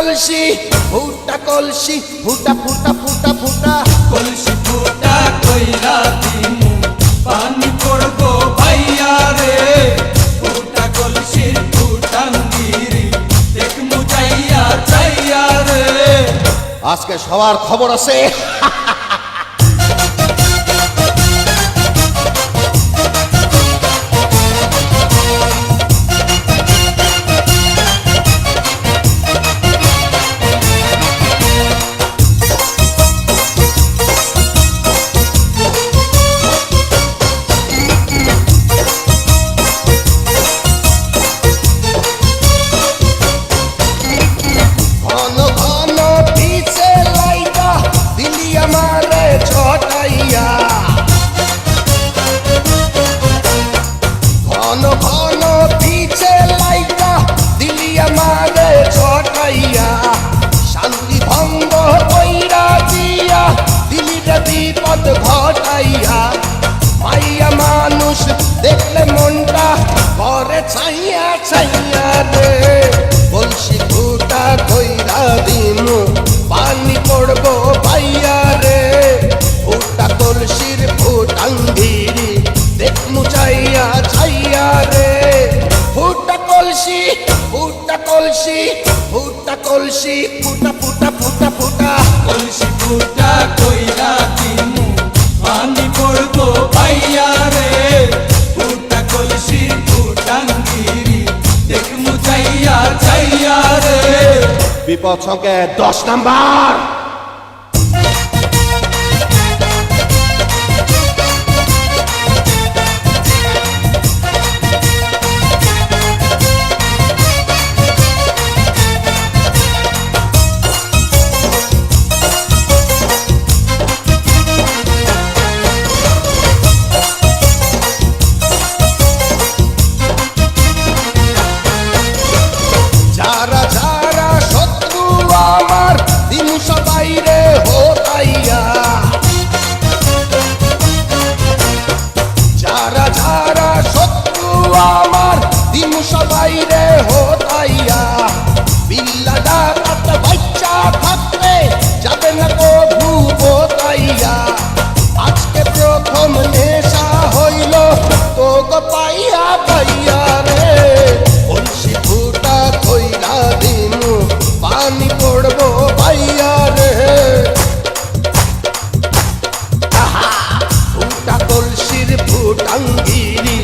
কলসি ফুটা কলসি ফুটা ফুটা ফুটা ফুটা কলসি ফুটা কইরা দিমু পানি পড়বো ভাইয়া রে ফুটা কলসির ফুটাঙ্গিরি দেখমু যাইয়া যাইয়া রে আজকে সবার খবর আছে ঘন ঘন পিছে লাইগা দিলি আমারে ছটাইয়া ঘন ঘন পিছে লাইগা দিলি আমারে ছটাইয়া শান্তি ভঙ্গ কইরা দিয়া দিলি রে বিপদ ঘটাইয়া মাইয়া মানুষ দেখলে মনটা করে ছাইয়া ছাইয়া রে কলসি ফুটা কইরা দিমু পানি পড়বো ভাইয়া রে ফুটা কলসির ফুটাঙ্গিরি দেখমু চাইয়া ছাইয়া রে ফুটা কলসি ফুটা কলসি ফুটা কলসি ফুটা ফুটা ফুটা ফুটা কলসি ফুটা কইরা দিমু পানি পড়বো ভাইয়া রে ফুটা কলসির ফুটাঙ্গিরি দেখমু যাইয়া যাইয়া রে বিপদ সংকে 10 নাম্বার যারা যারা শত্রু আমার দিন সবাই রে হোতাইয়া যারা যারা শত্রু আমার দিন সবাই রে হোতাইয়া বিল্লা ডাকাত বাচ্চা থাকলে যাবে না কভু বোতাইয়া আজকে প্রথম নেশা হইল তোকে পাইয়া পাইয়া রে কলসি ফুটা কইরা দিমু পানি পড়বো ভাইয়া রে ফুটা কলসির ফুটাঙ্গিরি